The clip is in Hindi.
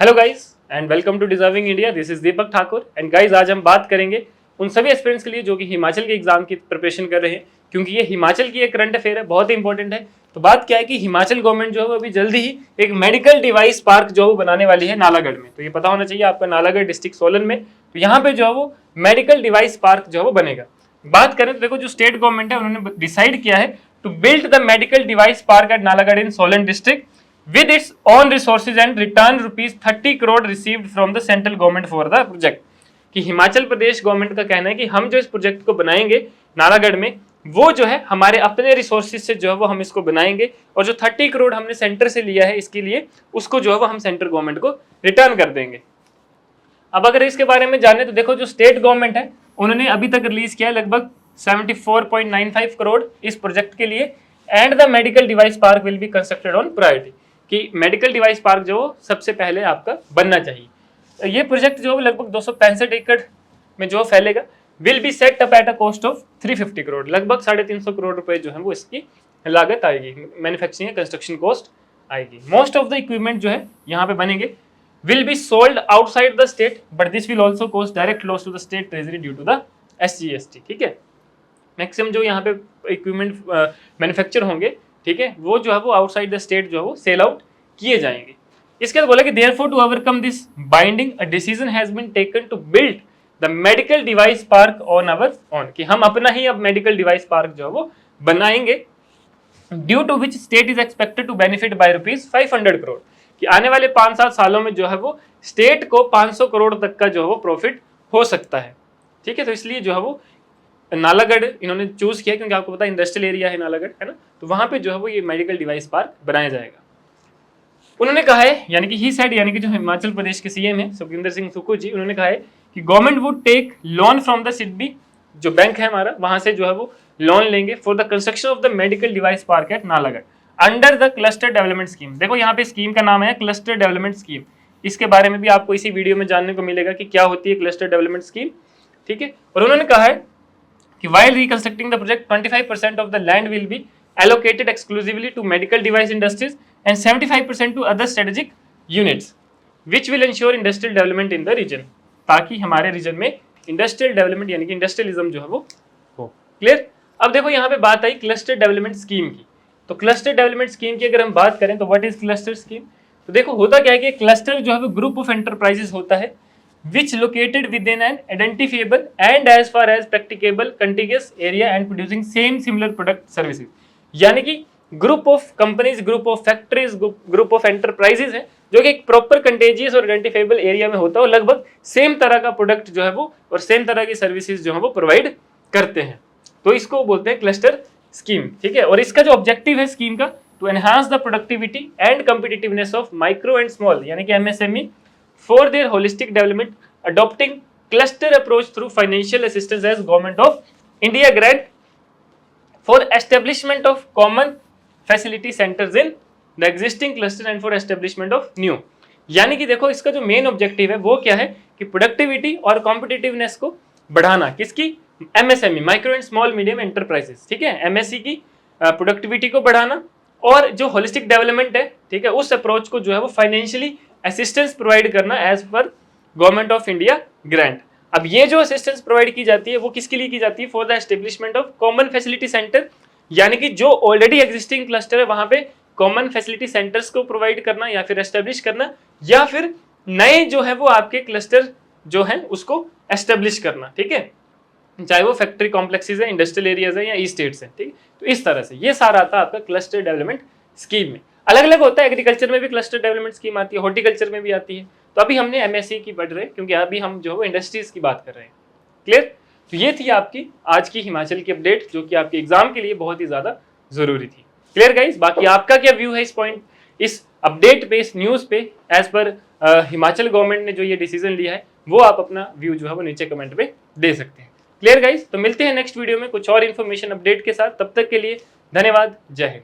Hello guys and welcome to Deserving India. This is Deepak Thakur and guys आज हम बात करेंगे उन सभी एस्पिरेंट्स के लिए जो कि हिमाचल के एग्जाम की प्रिपरेशन कर रहे हैं, क्योंकि ये हिमाचल की एक करंट अफेयर है, बहुत ही इंपॉर्टेंट है। तो बात क्या है कि हिमाचल गवर्नमेंट जो है वो अभी जल्दी ही एक मेडिकल डिवाइस पार्क जो है वो बनाने वाली है नालागढ़ में। तो ये पता होना चाहिए आपका, नालागढ़ डिस्ट्रिक्ट सोलन में। तो यहाँ पे जो है वो मेडिकल डिवाइस पार्क जो है वो बनेगा। बात करें तो देखो, जो स्टेट गवर्नमेंट है उन्होंने डिसाइड किया है to build the medical device park at Nalagarh in Solan district with its own resources and return rupees 30 crore received from the central government for the project। कि हिमाचल प्रदेश गवर्नमेंट का कहना है कि हम जो इस प्रोजेक्ट को बनाएंगे नालागढ़ में, वो जो है हमारे अपने रिसोर्सेज से जो है वो हम इसको बनाएंगे, और जो 30 करोड़ हमने सेंटर से लिया है इसके लिए, उसको जो है वो हम सेंट्रल गवर्नमेंट को रिटर्न कर देंगे। अब अगर इसके बारे में जाने तो देखो, जो स्टेट गवर्नमेंट है उन्होंने अभी तक रिलीज किया है लगभग 74.95 करोड़ इस प्रोजेक्ट के लिए। And the medical device park will be constructed on priority, कि मेडिकल डिवाइस पार्क जो सबसे पहले आपका बनना चाहिए। ये प्रोजेक्ट जो लगभग 265 एकड़ में जो फैलेगा, will be set up at a cost of 350 crore, लगभग 350 करोड़ रुपए जो है वो इसकी लागत आएगी, मैन्युफैक्चरिंग कंस्ट्रक्शन कॉस्ट आएगी। मोस्ट ऑफ द इक्विपमेंट जो है यहाँ पे बनेंगे will be sold outside the state, but this will also cause direct loss to the state treasury due to the SGST। ठीक है, मैक्सिमम जो यहाँ पे इक्विपमेंट मैन्युफैक्चर होंगे, ठीक है, वो जो है वो आउटसाइड द स्टेट जो है वो सेल आउट किए जाएंगे। इसके बाद बोला कि therefore to overcome this binding a decision has been taken to build the medical device park on our own, कि हम अपना ही अब मेडिकल डिवाइस पार्क जो है वो बनाएंगे, due to which state is expected to benefit by rupees 500 crore, कि आने वाले 5-7 सालों में जो है वो स्टेट को 500 करोड़ तक का जो है वो प्रॉफिट हो सकता है। ठीक है, तो इसलिए जो है वो नालागढ़ इन्होंने चूज किया, क्योंकि आपको पता है इंडस्ट्रियल एरिया है नालागढ़, है ना, तो वहां पे जो है वो ये मेडिकल डिवाइस पार्क बनाया जाएगा। उन्होंने कहा है, यानी कि ही सेड, यानी कि जो हिमाचल प्रदेश के सीएम है सुखविंदर सिंह सुक्खू जी, उन्होंने कहा है कि government would take loan from the SIDBI, जो बैंक है हमारा, वहां से जो है वो लोन लेंगे for the construction of the medical device park at Nalagarh under the cluster development scheme. देखो यहाँ पे स्कीम का नाम है क्लस्टर डेवलपमेंट स्कीम। इसके बारे में भी आपको इसी वीडियो में जानने को मिलेगा कि क्या होती है क्लस्टर डेवलपमेंट स्कीम। ठीक है, और उन्होंने कहा है कि while reconstructing the project 25% of the land will be allocated exclusively to medical device industries and 75% to other strategic units which will ensure industrial development in the region, ताकि हमारे रीजन में इंडस्ट्रियल डेवलपमेंट यानी कि इंडस्ट्रियलिज्म जो है वो हो। क्लियर। अब देखो यहाँ पे बात आई क्लस्टर डेवलपमेंट स्कीम की। तो क्लस्टर डेवलपमेंट स्कीम की अगर हम बात करें तो व्हाट इज क्लस्टर स्कीम, तो देखो होता क्या है कि क्लस्टर जो है वो ग्रुप ऑफ एंटरप्राइजेस होता है which located within an identifiable and as far as practicable contiguous area and producing same similar product services। यानी कि group of companies, group of factories, group of enterprises है जो कि एक प्रॉपर कंटेजियस और आइडेंटिफाइबल एरिया में होता है, और लगभग सेम तरह का प्रोडक्ट जो है वो और सेम तरह की सर्विसेज जो है वो प्रोवाइड करते हैं। तो इसको बोलते हैं क्लस्टर स्कीम। ठीक है, और इसका जो ऑब्जेक्टिव है स्कीम का, to enhance the productivity and competitiveness of micro and small यानी कि MSME for their holistic development, adopting cluster approach through financial assistance as government of India grant for establishment of common facility centers in the existing cluster and for establishment of new। यानी कि देखो इसका जो मेन ऑब्जेक्टिव है वो क्या है कि प्रोडक्टिविटी और कॉम्पिटिटिवनेस को बढ़ाना, किसकी, MSME micro and small medium enterprises. ठीक है, MSE की प्रोडक्टिविटी को बढ़ाना, और जो होलिस्टिक डेवलपमेंट है, ठीक है, उस अप्रोच को जो है वो फाइनेंशियली असिस्टेंस प्रोवाइड करना as per government of India grant. अब ये जो असिस्टेंस प्रोवाइड की जाती है वो किसके लिए की जाती है, for the establishment of common facility centre, यानी कि जो ऑलरेडी एग्जिस्टिंग क्लस्टर है वहां पे कॉमन फैसिलिटी सेंटर्स को प्रोवाइड करना या फिर एस्टेब्लिश करना, या फिर नए जो है वो आपके क्लस्टर जो है उसको एस्टेब्लिश करना। ठीक है, चाहे वो फैक्ट्री कॉम्प्लेक्सेस है, इंडस्ट्रियल एरियाज है या ई स्टेट्स है। ठीक, तो इस तरह से ये सारा आता है आपका क्लस्टर डेवलपमेंट स्कीम में। अलग अलग होता है, एग्रीकल्चर में भी क्लस्टर डेवलपमेंट स्कीम आती है, हॉर्टिकल्चर में भी आती है। तो अभी हमने MSE की पढ़ रहे हैं क्योंकि अभी हम जो है इंडस्ट्रीज की बात कर रहे हैं। क्लियर। तो ये थी आपकी आज की हिमाचल की अपडेट, जो कि आपके एग्जाम के लिए बहुत ही ज्यादा जरूरी थी। क्लियर गाइस, बाकी आपका क्या व्यू है इस पॉइंट, इस अपडेट पे, इस न्यूज पे, एज पर हिमाचल गवर्नमेंट ने जो ये डिसीजन लिया है, वो आप अपना व्यू जो है वो नीचे कमेंट में दे सकते हैं। क्लियर गाइस, तो मिलते हैं नेक्स्ट वीडियो में कुछ और इन्फॉर्मेशन अपडेट के साथ। तब तक के लिए धन्यवाद, जय हिंद।